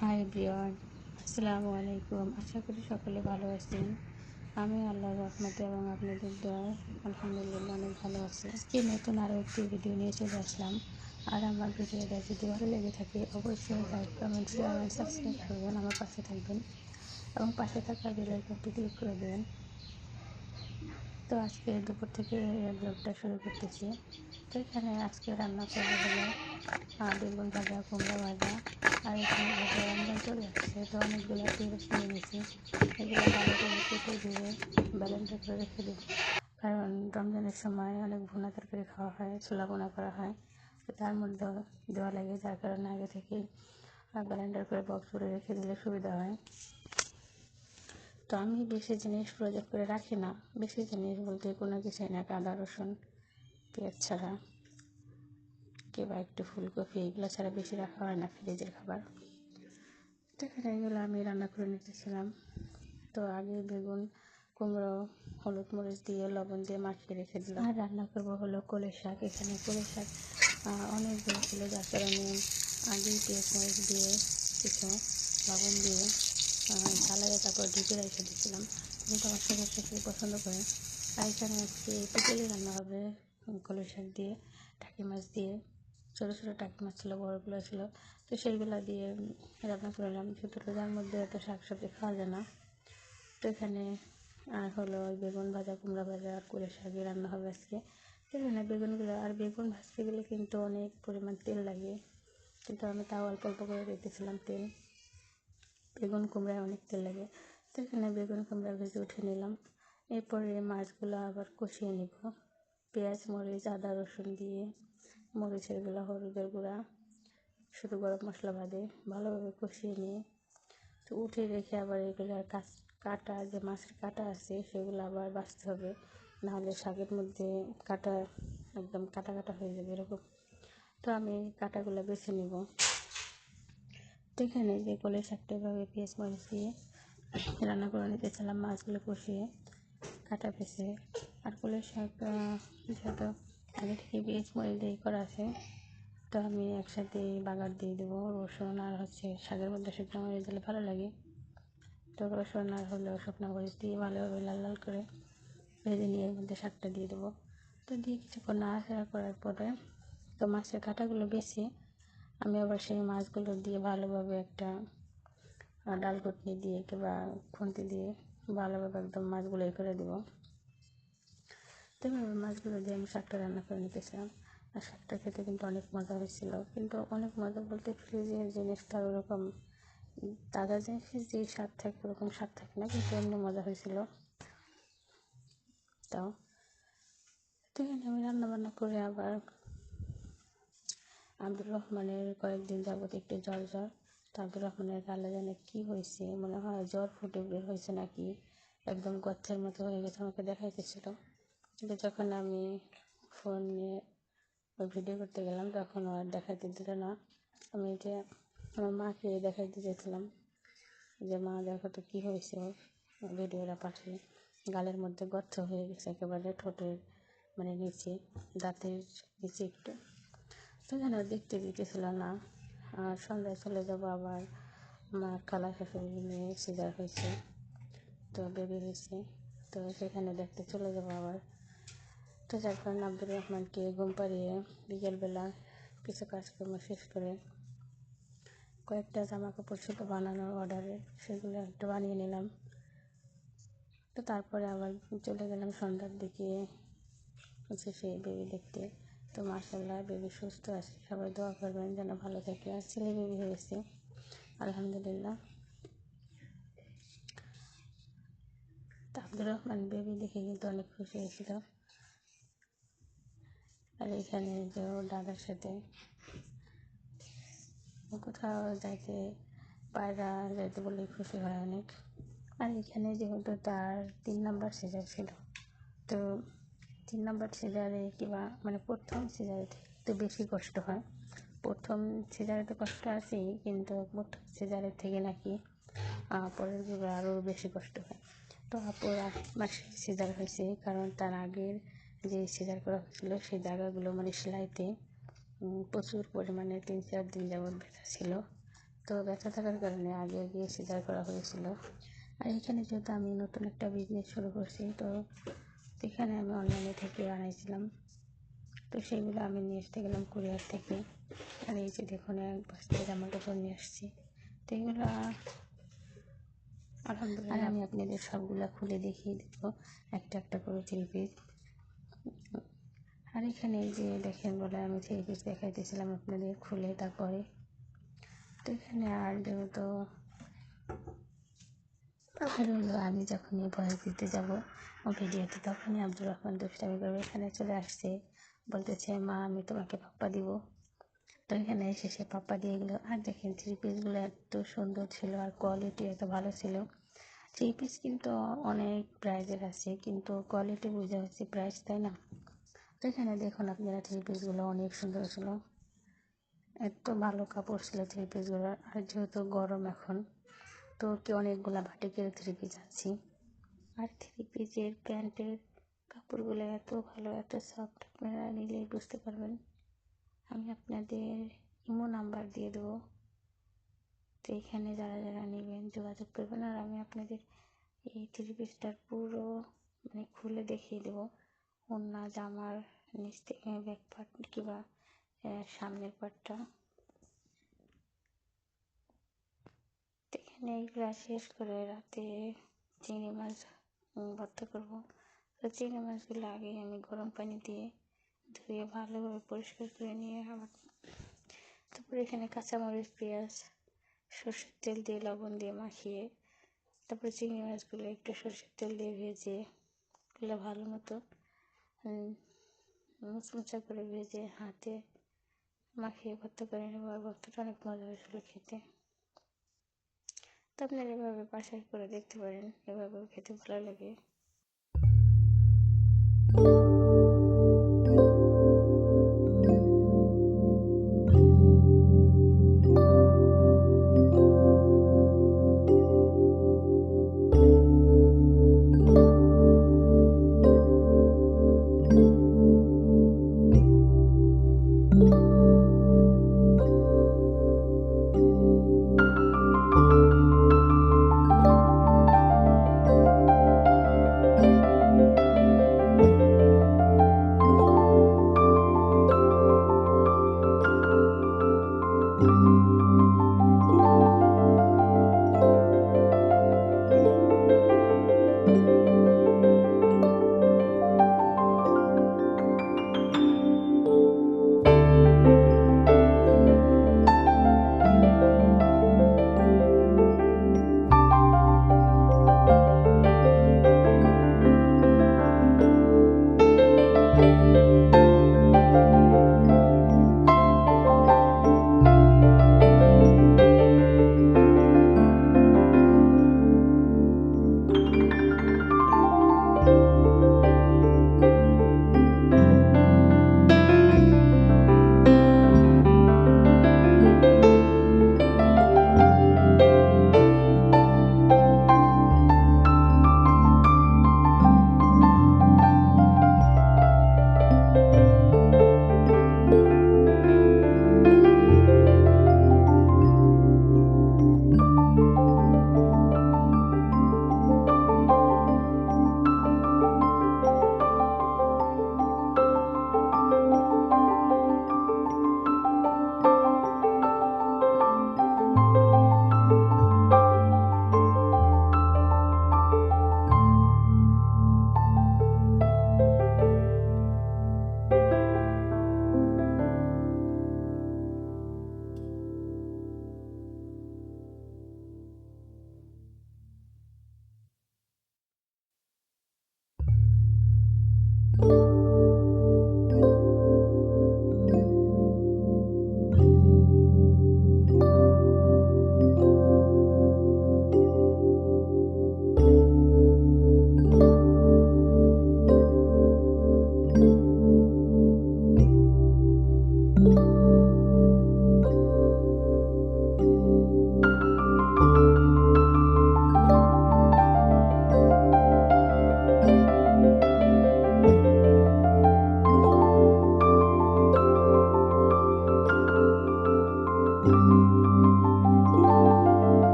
Hi everyone, আসসালামু আলাইকুম। আশা করি সকলে ভালো আছেন। আমি আল্লাহর রহমতে এবং আপনাদের দোয়ায় আলহামদুলিল্লাহ অনেক ভালো আছি। আজকে নতুন আরও একটি ভিডিও নিয়ে চলে আসলাম। আর আমার ভিডিওটা যদি ভালো লেগে থাকে অবশ্যই like, comment, share and subscribe করবেন, আমার পাশে থাকবেন এবং পাশে থাকা বেল আইকনটি ক্লিক করে দেবেন। তো আজকে দুপুর থেকে ব্লগটা শুরু করতেছি। তো এখানে আজকে রান্না করবো হলো বেগুন ভাজা, কুমড়া ভাজা। আর এখানে যেহেতু রমজান চলে আসছে তো অনেকগুলো পেঁয়াজ নিয়ে নিয়েছি। এগুলো ভালো করে কেটে ধুয়ে ব্লেন্ডার করে রেখে দেবো, কারণ রমজানের সময় অনেক ভুনা তরকারি খাওয়া হয়, ছোলা ভুনা করা হয়, তো তার মধ্যে দেওয়া লাগে, যার কারণে আগে থেকেই ব্লেন্ডার করে বক্স করে রেখে দিলে সুবিধা হয়। তো আমি বেশি জিনিস প্রয়োজন করে রাখি না, বেশি জিনিস বলতে কোনো কিছুই না, আদা রসুন পেঁয়াজ ছাড়া কিংবা একটু ফুলকপি এগুলো ছাড়া বেশি রাখা হয় না ফ্রিজের খাবার। তো এখানে এগুলো আমি রান্না করে নিতেছিলাম। তো আগে বেগুন, কুমড়ো হলুদ মরিচ দিয়ে লবণ দিয়ে মাখিয়ে রেখে দিলাম। আর রান্না করবো হলো কলের শাক। এখানে কলের শাক অনেকগুলো ছিল, যার কারণে আগেই পেঁয়াজ মরিচ দিয়ে কিছু লবণ দিয়ে ঢালাইয়ে তারপর ঢেকে রেখে দিয়েছিলাম, যেহেতু আমার ছেলে খেতে পছন্দ করে। আর এখানে আজকে পিটেলি রান্না হবে কলের শাক দিয়ে, টাকি মাছ দিয়ে। ছোটো ছোটো টাকি মাছ ছিল, বড়গুলো ছিল, তো সেইগুলো দিয়ে রান্না করলাম। যেহেতু রোজার মধ্যে এত শাক সবজি খাওয়া যায় না, তো এখানে আর হলো বেগুন ভাজা, কুমড়া ভাজা আর কলের শাকই রান্না হবে আজকে। এখানে বেগুনগুলো, আর বেগুন ভাজতে গেলে কিন্তু অনেক পরিমাণ তেল লাগে, কিন্তু আমি তাও অল্প অল্প করে দিতেছিলাম তেল। বেগুন কুমড়ায় অনেক তেল লাগে। তো এখানে বেগুন কুমড়া ভেজে উঠে নিলাম। এরপরে মাছগুলো আবার কষিয়ে নিব, পেঁয়াজ মরিচ আদা রসুন দিয়ে, মরিচের গুঁড়া হলুদের গুঁড়া শুধু গরম মশলা বাদে ভালোভাবে কষিয়ে নিয়ে তো উঠে রেখে আবার এগুলো কাটা যে মাছের কাটা আছে সেগুলো আবার বাছতে হবে, নাহলে শাকের মধ্যে কাটা একদম কাটা কাটা হয়ে যাবে এরকম। তো আমি কাটাগুলো বেছে নিব। তো এখানে যে কলের শাকটা এভাবে পেঁয়াজ মরিচ দিয়ে রান্না করে নিতেছিলাম, মাছগুলো কষিয়ে কাটা পেঁচে। আর কলের শাক যেহেতু আগে থেকে পেঁয়াজ মরিচ দিয়ে করা আছে, তো আমি একসাথে বাগার দিয়ে দেবো রসুন আর শাকের মধ্যে শুকনো মরিচ দিলে ভালো লাগে। তো রসুন আর হলো শুকনো মরিচ দিয়ে ভালোভাবে লাল লাল করে ভেজে নিয়ে এর মধ্যে শাকটা দিয়ে দেবো। তো দিয়ে কিছুক্ষণ নাড়াচাড়া করার পরে তো মাছের কাঁটাগুলো বেছে আমি আবার সেই মাছগুলো দিয়ে ভালোভাবে একটা ডাল ঘুটনি দিয়ে কিংবা খুন্তি দিয়ে ভালোভাবে একদম মাছগুলো করে দেবো। তো এভাবে মাছগুলো দিয়ে আমি শাকটা রান্না করে নিতেছিলাম। আর শাকটা খেতে কিন্তু অনেক মজা হয়েছিল, কিন্তু অনেক মজা বলতে ফ্রিজের জিনিসটা ওরকম তাজা জিনিসের যে স্বাদ থাকে ওরকম স্বাদ থাকে না, কিন্তু এমনি মজা হয়েছিল। তাও তো এখানে আমি রান্নাবান্না করে আবার আব্দুর রহমানের কয়েকদিন যাবত একটু জ্বর জ্বর, তো আব্দুর রহমানের গালে জানে কী হয়েছে, মনে হয় জ্বর ফুটে বের হয়েছে নাকি, একদম গর্তের মতো হয়ে গেছে, আমাকে দেখাইতেছিল। কিন্তু যখন আমি ফোন নিয়ে ওই ভিডিও করতে গেলাম তখন আর দেখাইতে দিল না। আমি যে আমার মাকে দেখাইতে চেয়েছিলাম যে মা দেখো তো কী হয়েছে, ভিডিওটা পাঠিয়ে গালের মধ্যে গর্ত হয়ে গেছে একেবারে ঠোঁটের মানে নিচে, দাঁতের নিচে একটু। তো যেন দেখতে দিতেছিল না। আর সন্ধ্যায় চলে যাবো আবার আমার খালা শাশুড়ি মেয়ে সিজার হয়েছে, তো বেবি হয়েছে, তো সেখানে দেখতে চলে যাবো আবার। তো যার কারণে আব্দুর রহমানকে ঘুম পাড়িয়ে বিকেলবেলা কিছু কাজকর্ম শেষ করে কয়েকটা জামা কাপড় ছিল বানানোর অর্ডারে, সেগুলো একটু বানিয়ে নিলাম। তো তারপরে আবার চলে গেলাম সন্ধ্যার দিকে সেই বেবি দেখতে। তো মাশাআল্লাহ বেবি সুস্থ আছে, সবাই দোয়া করবেন যেন ভালো থাকে। আর ছেলে বেবি হয়েছে আলহামদুলিল্লাহ। তো আব্দুর রহমান বেবি দেখে কিন্তু অনেক খুশি হয়েছিল। আর এখানে যে ওর দাদার সাথে কোথাও যাইতে পায়রা যাইতে বলে খুশি হয় অনেক। আর এখানে যেহেতু তার 3 নম্বর সিজার ছিল, তো 3 নম্বর সিজারে কিংবা মানে প্রথম সিজারে একটু বেশি কষ্ট হয়। প্রথম সিজারে তো কষ্ট আছেই, কিন্তু প্রথম সিজারের থেকে নাকি পরের গুলো আরও বেশি কষ্ট হয়। তো আপুর 8 মাসে সিজার হয়েছে, কারণ তার আগের যে সিজার করা হয়েছিল সেই জায়গাগুলো মানে সেলাইতে প্রচুর পরিমাণে 3-4 দিন যাবৎ ব্যথা ছিল। তো ব্যথা থাকার কারণে আগে গিয়ে সিজার করা হয়েছিল। আর এখানে যেহেতু আমি নতুন একটা বিজনেস শুরু করছি, তো এখানে আমি অনলাইনে থেকে আনাইছিলাম, তো সেইগুলো আমি নিয়ে আসতে গেলাম কুরিয়ার থেকে। আর এই যে দেখুন এক বস্তা জামা কাপড় নিয়ে আসছি। তো এগুলো আলহামদুলিল্লাহ আমি আপনাদের সবগুলো খুলে দেখিয়ে দেবো একটা একটা করে 3 পিস। আর এখানে এই যে দেখেন বলে আমি 3 পিস দেখাইতেছিলাম আপনাদের খুলে। তারপরে তো এখানে আর যেহেতু আর হলো আমি যখনই ভয়েস দিতে যাবো ভিডিওতে, তখনই আব্দুর রহমান দুষ্টামি করবে। এখানে চলে আসছে, বলতেছে মা আমি তোমাকে পাপ্পা দিব। তো এখানে এসে সে পাপ্পা দিয়ে গেলো। আর দেখেন 3 পিসগুলো এত সুন্দর ছিল আর কোয়ালিটি এত ভালো ছিল। 3 পিস কিন্তু অনেক প্রাইজের আছে, কিন্তু কোয়ালিটি বুঝে হচ্ছে প্রাইস, তাই না? তো এখানে দেখুন আপনারা 3 পিসগুলো অনেক সুন্দর ছিল, এত ভালো কাপড় ছিল 3 পিসগুলোর। আর যেহেতু গরম এখন, তো কি অনেকগুলা বাটিকের 3 পিস আনছি। আর 3 পিসের প্যান্টের কাপড়গুলো এত ভালো, এত সফট, আপনারা নিলেই বুঝতে পারবেন। আমি আপনাদের ইমো নাম্বার দিয়ে দেবো, তো এখানে যারা যারা নেবেন যোগাযোগ করবেন। আর আমি আপনাদের এই 3 পিসটার পুরো খুলে দেখিয়ে দেবো, ওড়না, জামার নিচ থেকে ব্যাক পার্ট কিংবা সামনের পার্টটা। এখানে এইগুলা শেষ করে রাতে চিংড়ি মাছ ভর্তা করবো। তো চিংড়ি মাছগুলো আগে আমি গরম পানি দিয়ে ধুয়ে ভালোভাবে পরিষ্কার করে নিয়ে আবার তারপরে এখানে কাঁচামরিচ, পেঁয়াজ, সরষের তেল দিয়ে লবণ দিয়ে মাখিয়ে তারপরে চিংড়ি মাছগুলো একটু সরষের তেল দিয়ে ভেজে এগুলো ভালো মতো মুচমুচা করে ভেজে হাতে মাখিয়ে ভর্তা করে নেব। আর ভর্তাটা অনেক মজা হয়েছিল খেতে। তো আপনারা এভাবে বাসায় করে দেখতে পারেন, এভাবেও খেতে ভালো লাগে।